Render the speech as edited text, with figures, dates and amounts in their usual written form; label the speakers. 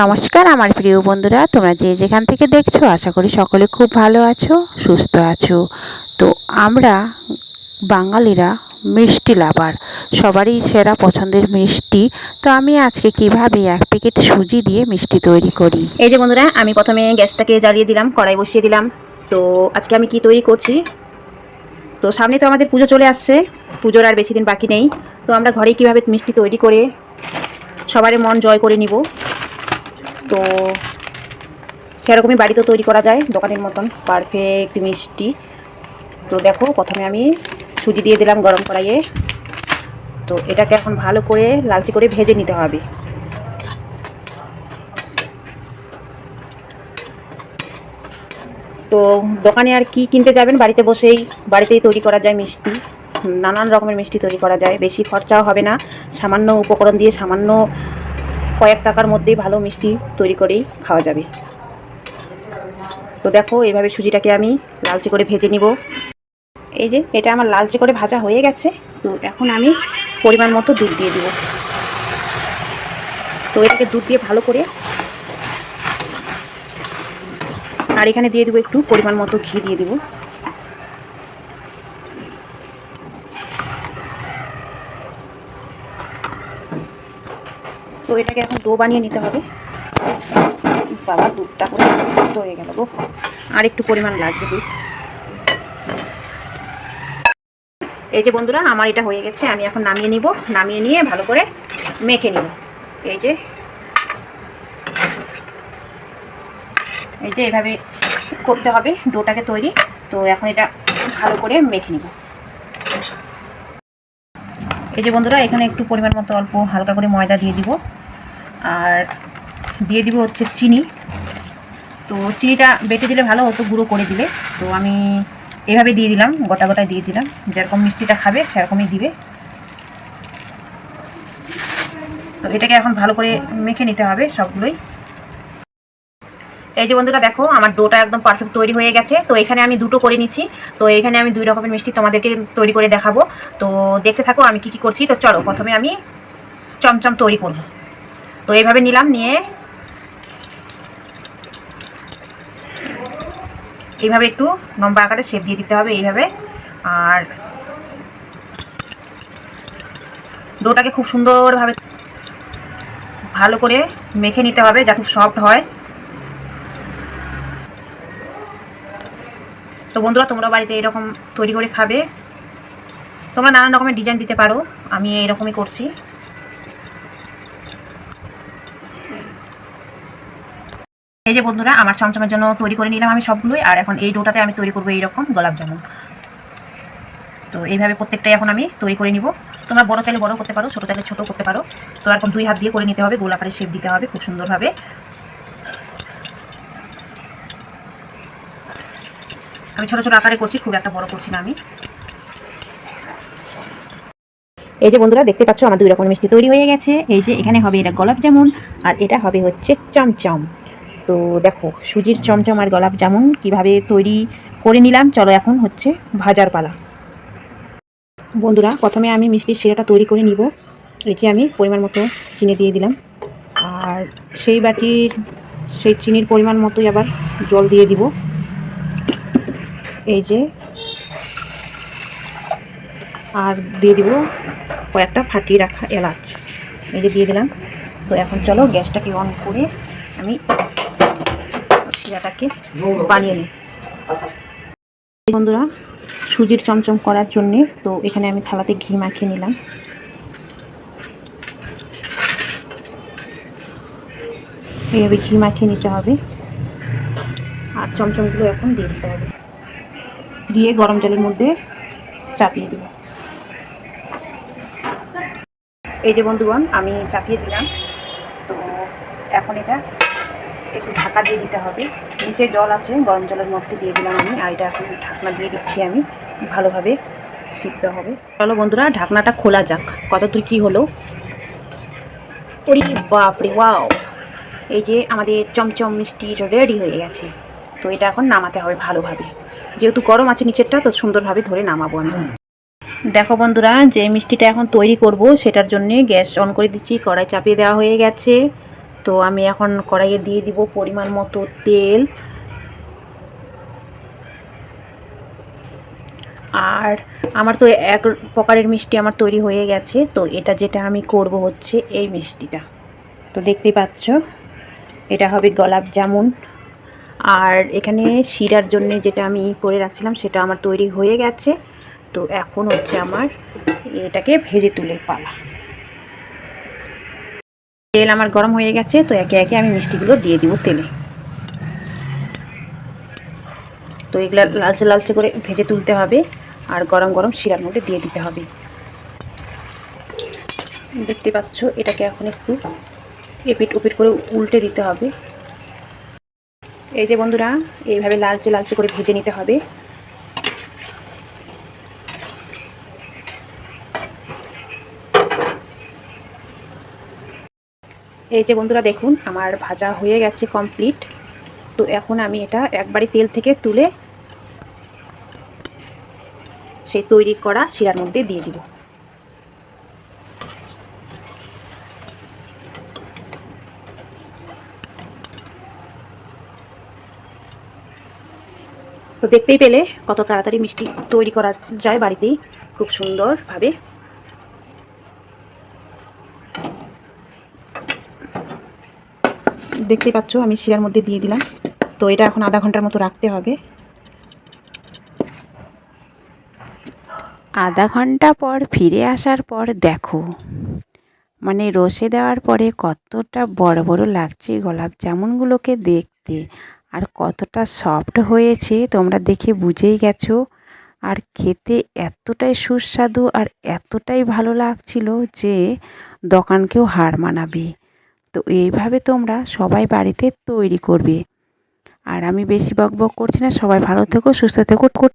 Speaker 1: নমস্কার আমার প্রিয় বন্ধুরা, তোমরা যে যেখান থেকে দেখছো আশা করি সকলে খুব ভালো আছো, সুস্থ আছো। তো আমরা বাঙালিরা মিষ্টি লাভার, সবারই সেরা পছন্দের মিষ্টি। তো আমি আজকে কিভাবে এক প্যাকেট সুজি দিয়ে মিষ্টি তৈরি করি।
Speaker 2: এই যে বন্ধুরা, আমি প্রথমে গ্যাসটাকে জ্বালিয়ে দিলাম, কড়াই বসিয়ে দিলাম। তো আজকে আমি কি তৈরি করছি, তো সামনে তো আমাদের পুজো চলে আসছে, পুজোর আর বেশি দিন বাকি নেই। তো আমরা ঘরেই কীভাবে মিষ্টি তৈরি করে সবারই মন জয় করে নিব, তো সেরকমই বাড়িতেও তৈরি করা যায় দোকানের মতন পারফেক্ট মিষ্টি। তো দেখো, প্রথমে আমি সুজি দিয়ে দিলাম গরম কড়াইয়ে। তো এটাকে এখন ভালো করে লালচে করে ভেজে নিতে হবে। তো দোকানে আর কি কিনতে যাবেন, বাড়িতেই তৈরি করা যায় মিষ্টি। নানান রকমের মিষ্টি তৈরি করা যায়, বেশি খরচাও হবে না। সামান্য উপকরণ দিয়ে সামান্য কয়েক টাকার মধ্যেই ভালো মিষ্টি তৈরি করেই খাওয়া যাবে। তো দেখো, এইভাবে সুজিটাকে আমি লালচে করে ভেজে নিব। এই যে এটা আমার লালচে করে ভাজা হয়ে গেছে। তো এখন আমি পরিমাণ মতো দুধ দিয়ে দিব। তো এটাকে দুধ দিয়ে ভালো করে, আর এখানে দিয়ে দেবো একটু পরিমাণ মতো ঘি দিয়ে দিব। তো এটাকে এখন ডো বানিয়ে নিতে হবে। বাবা, দুধটা করে হয়ে গেল গো, আর একটু পরিমাণ লাগবে দুধ। এই যে বন্ধুরা, আমার এটা হয়ে গেছে। আমি এখন নামিয়ে নিব, নামিয়ে নিয়ে ভালো করে মেখে নিব। এই যে এভাবে করতে হবে ডোটাকে তৈরি। তো এখন এটা ভালো করে মেখে নিব। এই যে বন্ধুরা, এখানে একটু পরিমাণ মতো অল্প হালকা করে ময়দা দিয়ে দিব, আর দিয়ে দিব হচ্ছে চিনি। তো চিনিটা বেটে দিলে ভালো হতো, গুঁড়ো করে দিলে। তো আমি এভাবে দিয়ে দিলাম, গোটা গোটায় দিয়ে দিলাম। যেরকম মিষ্টিটা খাবে সেরকমই দিবে। তো এটাকে এখন ভালো করে মেখে নিতে হবে সবগুলোই। এই যে বন্ধুরা দেখো, আমার ডোটা একদম পারফেক্ট তৈরি হয়ে গেছে। তো এখানে আমি দুটো করে নিচ্ছি। তো এখানে আমি দুই রকমের মিষ্টি তোমাদেরকে তৈরি করে দেখাবো। তো দেখতে থাকো আমি কি কি করছি। তো চলো, প্রথমে আমি চমচম তৈরি করব। তো এইভাবে নিলাম, নিয়ে এইভাবে একটু লম্বা আকারে শেপ দিয়ে দিতে হবে এইভাবে। আর ডোটাকে খুব সুন্দরভাবে ভালো করে মেখে নিতে হবে, যা খুব সফট হয়। তো বন্ধুরা, তোমরা বাড়িতে এরকম তৈরি করে খাবে। তোমরা নানান রকমের ডিজাইন দিতে পারো, আমি এইরকমই করছি। এই যে বন্ধুরা, আমার চমচমের জন্য তৈরি করে নিলাম আমি সবগুলোই। আর এখন এই ডোটাতে আমি তৈরি করবো এইরকম গোলাপ জামুন। তো এইভাবে প্রত্যেকটাই এখন আমি তৈরি করে নিব। তোমরা বড় চাইলে বড় করতে পারো, ছোটো চাইলে ছোটো করতে পারো। তো এখন দুই হাত দিয়ে করে নিতে হবে, গোলাকারে শেপ দিতে হবে খুব সুন্দরভাবে। আমি ছোটো ছোটো আকারে করছি, খুব একটা বড় করছি না আমি। এই যে বন্ধুরা, দেখতে পাচ্ছ আমার দুই রকমের মিষ্টি তৈরি হয়ে গেছে। এই যে এখানে হবে এটা গোলাপ জামুন, আর এটা হবে হচ্ছে চমচম। তো দেখো, সুজির চমচম আর গোলাপ জামুন কীভাবে তৈরি করে নিলাম। চলো এখন হচ্ছে ভাজার পালা। বন্ধুরা, প্রথমে আমি মিষ্টির শিরাটা তৈরি করে নিব। এই যে আমি পরিমাণ মতো চিনি দিয়ে দিলাম, আর সেই চিনির পরিমাণ মতোই আবার জল দিয়ে দিব। এই যে, আর দিয়ে দিব কয়েকটা ফাটিয়ে রাখা এলাচ। এই যে দিয়ে দিলাম। তো এখন চলো গ্যাসটাকে অন করে আমি শিরাটাকে বানিয়ে নিই। বন্ধুরা, সুজির চমচম করার জন্যে তো এখানে আমি থালাতে ঘি মাখিয়ে নিলাম। এইভাবে ঘি মাখিয়ে নিতে হবে, আর চমচমগুলো এখন দিয়ে দিতে হবে, দিয়ে গরম জলের মধ্যে চাপিয়ে দেব। এই যে বন্ধুগণ, আমি চাপিয়ে দিলাম। তো এখন এটা একটু ঢাকা দিয়ে দিতে হবে। নিচে জল আছে, গরম জলের মধ্যে দিয়ে দিলাম আমি, আর এটা এখন ঢাকনা দিয়ে দিচ্ছি আমি, ভালোভাবে সিদ্ধ হবে। চলো বন্ধুরা, ঢাকনাটা খোলা যাক, কতদূর কী হলো। ওরে বাপরে, ওয়াও! এই যে আমাদের চমচম মিষ্টি রেডি হয়ে গেছে। তো এটা এখন নামাতে হবে ভালোভাবে, যেহেতু গরম আছে নিচেরটা, তো সুন্দরভাবে ধরে নামাবো আমি। দেখো বন্ধুরা, যে মিষ্টিটা এখন তৈরি করব সেটার জন্য গ্যাস অন করে দিচ্ছি, কড়াই চাপিয়ে দেওয়া হয়ে গেছে। তো আমি এখন কড়াইয়ে দিয়ে দিব পরিমাণ মতো তেল, আর আমার তো এক প্রকারের মিষ্টি আমার তৈরি হয়ে গেছে। তো এটা যেটা আমি করব হচ্ছে এই মিষ্টিটা। তো দেখতেই পাচ্ছ এটা হবে গোলাপ জামুন। আর এখানে শিরার জন্য যেটা আমি করে রাখছিলাম সেটা আমার তৈরি হয়ে গেছে। তো এখন হচ্ছে আমার এটাকে ভেজে তুলে পালা। তেল আমার গরম হয়ে গেছে, তো একে একে আমি মিষ্টিগুলো দিয়ে দিব তেলে। তো এগুলো লালচে লালচে করে ভেজে তুলতে হবে আর গরম গরম শিরার মধ্যে দিয়ে দিতে হবে। দেখতে পাচ্ছ এটাকে এখন একটু এপিট ওপিট করে উল্টে দিতে হবে। এই যে বন্ধুরা, এইভাবে লালচে লালচে করে ভেজে নিতে হবে। এই যে বন্ধুরা দেখুন আমার ভাজা হয়ে গেছে কমপ্লিট। তো এখন আমি এটা একবারে তেল থেকে তুলে সেই তৈরি করা শিরার মধ্যে দিয়ে দিব। তো দেখতেই পেলে কত তাড়াতাড়ি মিষ্টি তৈরি করা যায় বাড়িতেই খুব সুন্দরভাবে। দেখতেই পাচ্ছ আমি শিরার মধ্যে দিয়ে দিলাম। তো এটা এখন আধা ঘন্টার মতো রাখতে হবে।
Speaker 1: আধা ঘন্টা পর ফিরে আসার পর দেখো, মানে রসে দেওয়ার পরে কতটা বড় বড় লাগছে গোলাপ জামুনগুলোকে দেখতে, আর কতটা সফট হয়েছে তোমরা দেখে বুঝেই গেছো। আর খেতে এতটাই সুস্বাদু আর এতটাই ভালো লাগছিল যে দোকানকেও হার মানাবে। তো এইভাবে তোমরা সবাই বাড়িতে তৈরি করবে। আর আমি বেশি বকবক করছি না, সবাই ভালো থেকো, সুস্থ থেকো।